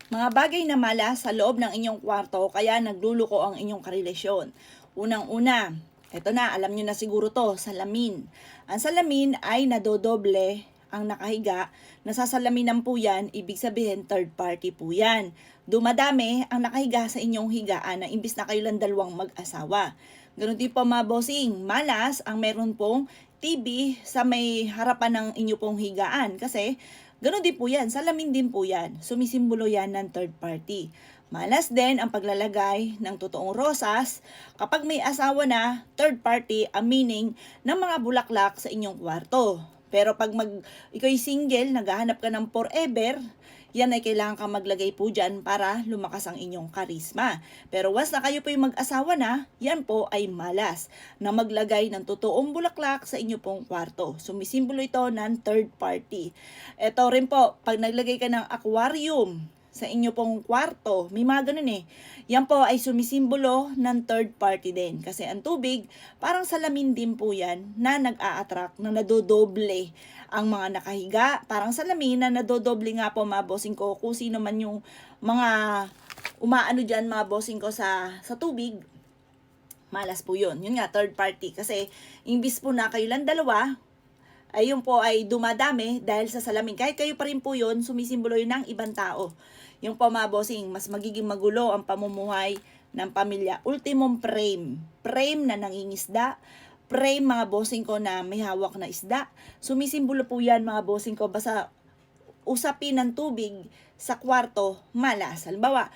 Mga bagay na malas sa loob ng inyong kwarto kaya nagluluko ang inyong karelasyon. Unang-una, eto na, alam nyo na siguro to, salamin. Ang salamin ay nadodoble ang nakahiga. Nasasalaminan po yan, ibig sabihin third party po yan. Dumadami ang nakahiga sa inyong higaan na imbis na kayo lang dalawang mag-asawa. Ganun din po mga bossing, malas ang meron pong TV sa may harapan ng inyo pong higaan kasi ganun din po yan, salamin din po yan. Sumisimbolo yan ng third party. Malas din ang paglalagay ng totoong rosas kapag may asawa na, third party ang meaning ng mga bulaklak sa inyong kwarto. Pero pag ikaw'y single, naghahanap ka ng forever, yan ay kailangan kang maglagay po dyan para lumakas ang inyong karisma. Pero once na kayo po yung mag-asawa na, yan po ay malas na maglagay ng totoong bulaklak sa inyo pong kwarto. Sumisimbolo ito ng third party. Ito rin po, pag naglagay ka ng aquarium sa inyo pong kwarto, may mga ganun eh. Yan po ay sumisimbolo ng third party din. Kasi ang tubig, parang salamin din po yan na nag-a-attract, na nadodoble ang mga nakahiga. Parang salamin na nadodoble nga po mga bossing ko. Kung sino man yung mga umaano dyan mga bossing ko sa tubig, malas po yun. Yun nga, third party. Kasi imbis po na kayo lang dalawa, ayun po ay dumadami dahil sa salamin. Kahit kayo pa rin po yun, sumisimbolo yun ng ibang tao. Yung po mga bossing, mas magiging magulo ang pamumuhay ng pamilya. Ultimum frame. Frame na nangingisda. Frame mga bossing ko na may hawak na isda. Sumisimbolo po yan mga bossing ko. Basta usapin ng tubig sa kwarto, malas. Halimbawa,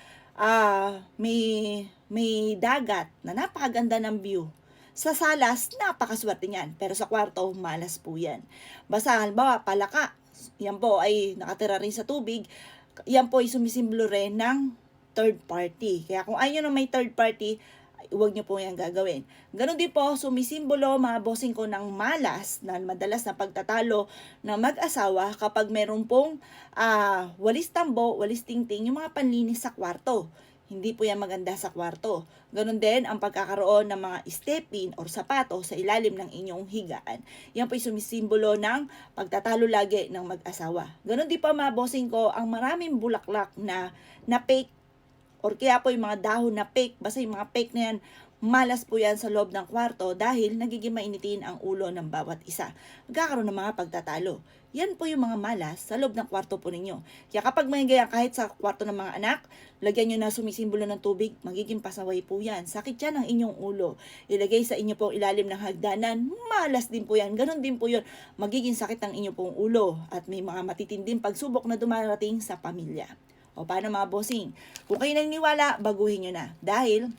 may dagat na napakaganda ng view. Sa salas, napakaswerte niyan. Pero sa kwarto, malas po yan. Basta, halimbawa, palaka. Yan po ay nakatira rin sa tubig. Yan po ay sumisimbolo rin ng third party. Kaya kung ayaw na may third party, huwag nyo po yan gagawin. Ganon din po, sumisimbolo mga bossing ko ng malas na madalas na pagtatalo ng mag-asawa kapag meron pong walis tambo, walis tingting, yung mga panlinis sa kwarto. Hindi po yan maganda sa kwarto. Ganon din ang pagkakaroon ng mga step-in or sapato sa ilalim ng inyong higaan. Yan po ay sumisimbolo ng pagtatalo lagi ng mag-asawa. Ganon din po mga bossing ko, ang maraming bulaklak na fake or kaya po yung mga dahon na fake, basta yung mga fake na yan, malas po yan sa loob ng kwarto dahil nagiging mainitin ang ulo ng bawat isa. Magkakaroon ng mga pagtatalo. Yan po yung mga malas sa loob ng kwarto po ninyo. Kaya kapag may ganyan kahit sa kwarto ng mga anak, lagyan nyo na sumisimbolo ng tubig, magiging pasaway po yan. Sakit yan ang inyong ulo. Ilagay sa inyo pong ilalim ng hagdanan, malas din po yan. Ganon din po yun. Magiging sakit ang inyo pong ulo at may mga matitinding pagsubok na dumarating sa pamilya. O paano mga bossing? Kung kayo naniniwala, baguhin nyo na. Dahil,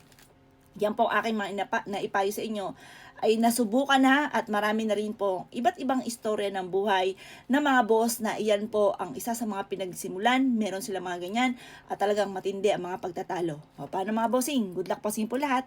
yan po aking mga naipayo sa inyo, ay nasubukan na at marami na rin po iba't ibang istorya ng buhay ng mga boss na iyan po ang isa sa mga pinagsimulan. Meron sila mga ganyan at talagang matindi ang mga pagtatalo. O paano mga bossing? Good luck po sa inyo po lahat.